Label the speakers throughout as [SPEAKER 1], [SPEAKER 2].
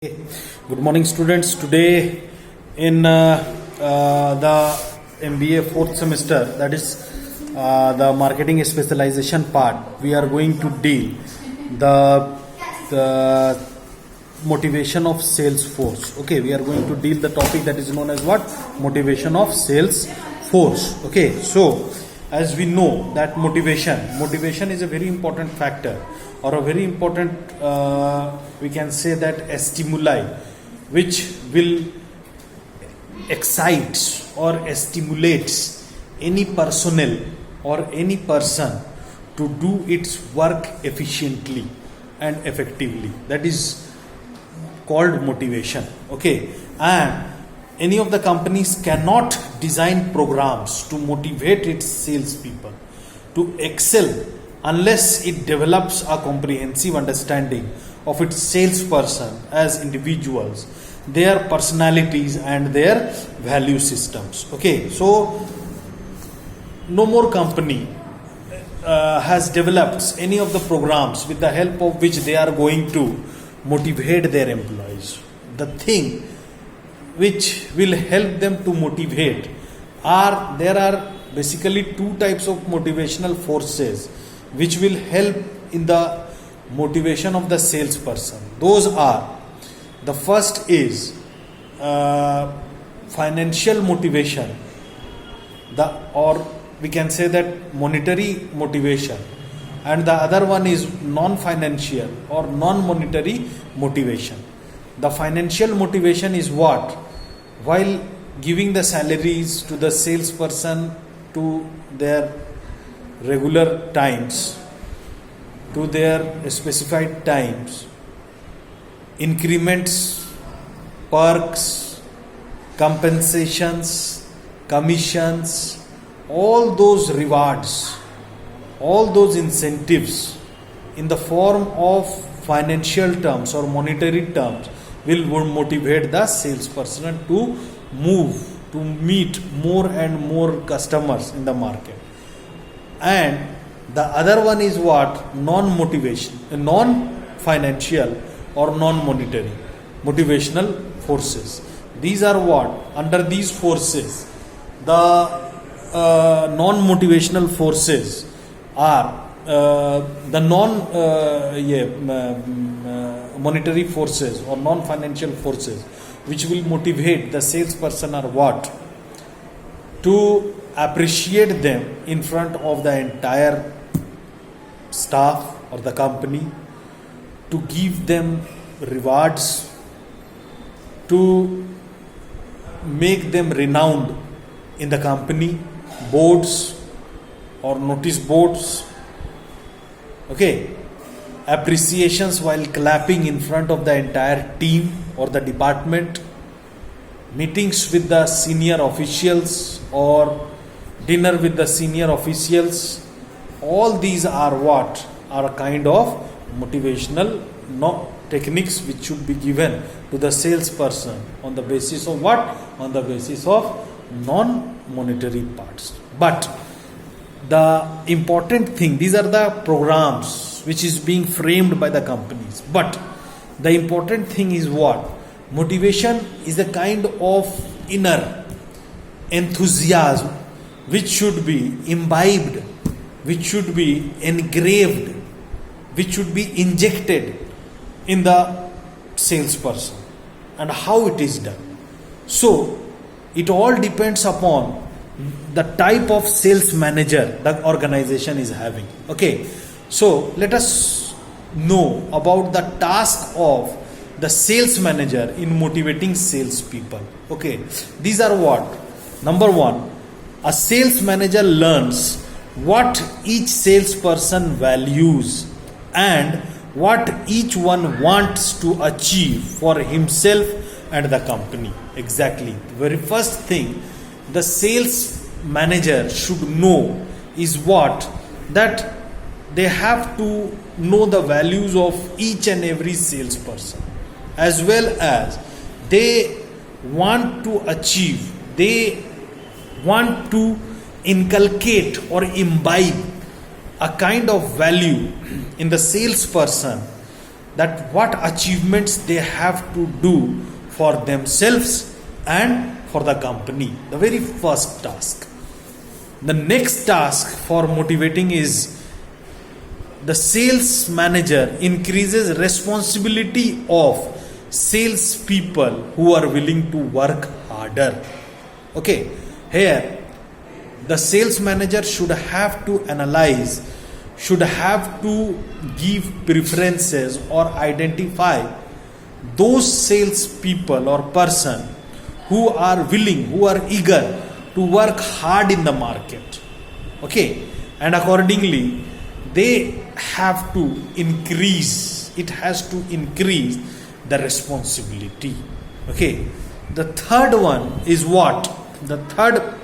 [SPEAKER 1] Good morning, students. Today, in the MBA fourth semester, that is the marketing specialization part, we are going to deal the motivation of sales force. Okay, we are going to deal the topic that is known as what? Motivation of sales force. Okay, so as we know that motivation is a very important factor, or a very important we can say that a stimuli which will excites or stimulates any personnel or any person to do its work efficiently and effectively. That is called motivation. Okay, and any of the companies cannot design programs to motivate its salespeople to excel unless it develops a comprehensive understanding of its salesperson as individuals, their personalities and their value systems. Okay, so no more company has developed any of the programs with the help of which they are going to motivate their employees. The thing which will help them to motivate there are basically two types of motivational forces which will help in the motivation of the salesperson. Those are, the first is financial motivation, or we can say that monetary motivation, and the other one is non-financial or non-monetary motivation. The financial motivation is what? While giving the salaries to the salesperson to their regular times, to their specified times, increments, perks, compensations, commissions, all those rewards, all those incentives in the form of financial terms or monetary terms will motivate the salesperson to meet more and more customers in the market. And the other one is what? Non-financial or non-monetary motivational forces. These are what? Under these forces, the non-motivational forces are the monetary forces or non-financial forces which will motivate the salesperson are what? To appreciate them in front of the entire staff or the company, to give them rewards, to make them renowned in the company, boards or notice boards. Okay, appreciations while clapping in front of the entire team or the department, meetings with the senior officials or dinner with the senior officials. All these are what? Are a kind of motivational techniques which should be given to the salesperson on the basis of what? On the basis of non-monetary parts. But the important thing, these are the programs which is being framed by the companies. But the important thing is what? Motivation is a kind of inner enthusiasm which should be imbibed, which should be engraved, which should be injected in the salesperson, and how it is done. So it all depends upon the type of sales manager the organization is having. Okay, so let us know about the task of the sales manager in motivating sales people. Okay, these are what? Number one, a sales manager learns what each salesperson values and what each one wants to achieve for himself and the company. Exactly. The very first thing the sales manager should know is what? That they have to know the values of each and every salesperson, as well as they want to achieve, they want to inculcate or imbibe a kind of value in the salesperson that what achievements they have to do for themselves and for the company. The very first task. The next task for motivating is the sales manager increases responsibility of sales people who are willing to work harder. Okay, here the sales manager should have to analyze, should have to give preferences or identify those sales people or person who are willing, who are eager to work hard in the market. Okay, and accordingly they have to increase, it has to increase the responsibility. Okay, the third one is what? The third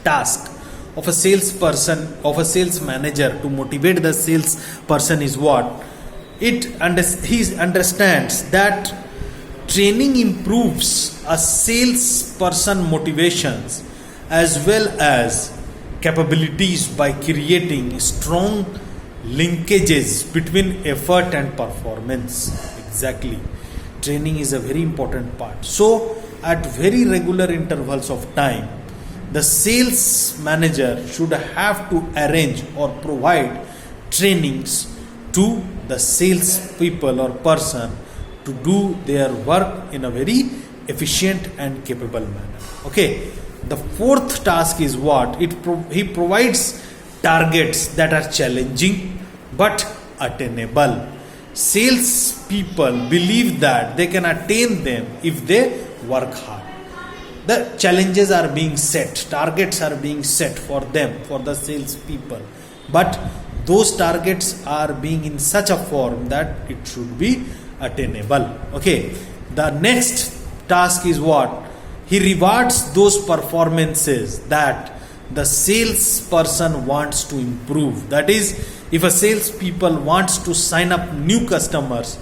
[SPEAKER 1] task of a salesperson, of a sales manager to motivate the salesperson is what? He understands that training improves a salesperson motivations as well as capabilities by creating strong linkages between effort and performance. Exactly. Training is a very important part. So, at very regular intervals of time, the sales manager should have to arrange or provide trainings to the sales people or person to do their work in a very efficient and capable manner. Okay. The fourth task is what? He provides targets that are challenging but attainable. Sales people believe that they can attain them if they work hard. The challenges are being set, targets are being set for them, for the sales people, but those targets are being in such a form that it should be attainable. Okay, the next task is what? He rewards those performances that the salesperson wants to improve. That is, if a salespeople wants to sign up new customers,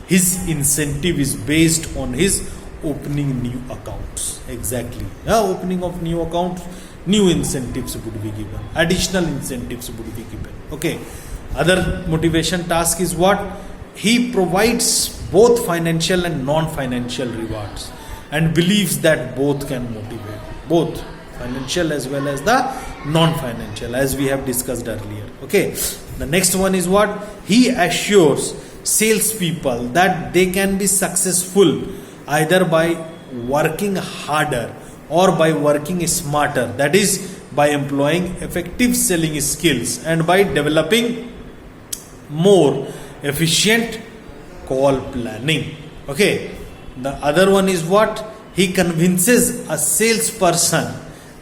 [SPEAKER 1] his incentive is based on his opening new accounts. Exactly. Opening of new accounts, new incentives would be given. Additional incentives would be given. Okay. Other motivation task is what? He provides both financial and non-financial rewards and believes that both can motivate. Both financial as well as the non-financial, as we have discussed earlier. Okay. The next one is what? He assures salespeople that they can be successful either by working harder or by working smarter. That is, by employing effective selling skills and by developing more efficient call planning. Okay. The other one is what? He convinces a salesperson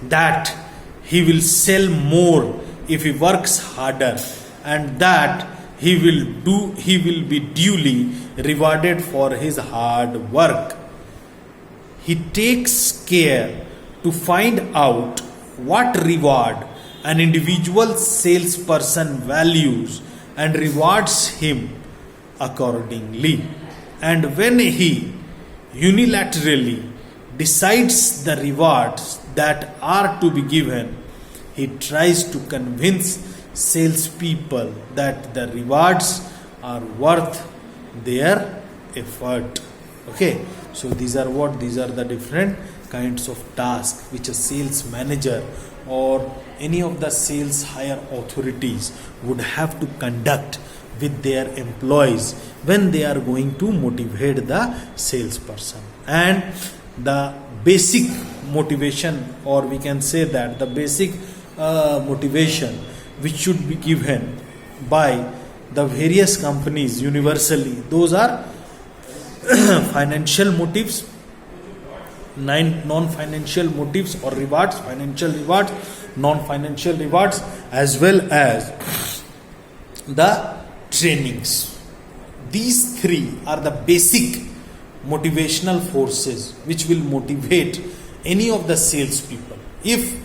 [SPEAKER 1] that he will sell more if he works harder, and that he will be duly rewarded for his hard work. He takes care to find out what reward an individual salesperson values and rewards him accordingly. And when he unilaterally decides the rewards that are to be given, he tries to convince salespeople that the rewards are worth their effort. Okay, so these are what? These are the different kinds of tasks which a sales manager or any of the sales higher authorities would have to conduct with their employees when they are going to motivate the salesperson. And the basic motivation, or we can say that the basic motivation which should be given by the various companies universally, those are financial motives, non-financial motives or rewards, financial rewards, non-financial rewards, as well as the trainings. These three are the basic motivational forces which will motivate any of the salespeople. If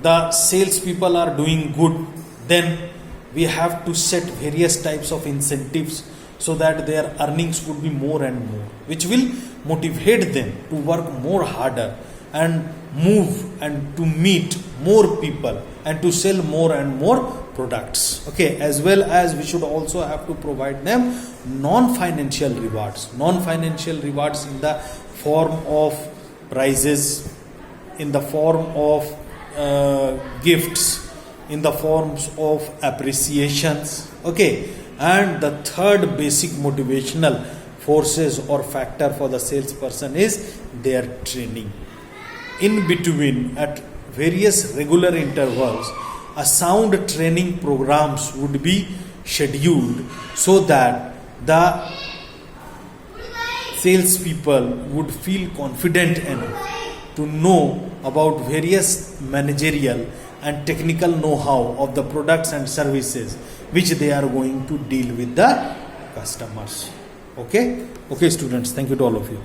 [SPEAKER 1] the salespeople are doing good, then we have to set various types of incentives so that their earnings would be more and more, which will motivate them to work more harder and move and to meet more people and to sell more and more products. Okay, as well as we should also have to provide them non-financial rewards. Non-financial rewards in the form of prizes, in the form of gifts, in the forms of appreciations. Okay, and the third basic motivational forces or factor for the salesperson is their training. In between, at various regular intervals, a sound training programs would be scheduled so that the salespeople would feel confident enough to know about various managerial and technical know-how of the products and services which they are going to deal with the customers. Okay, students, thank you to all of you.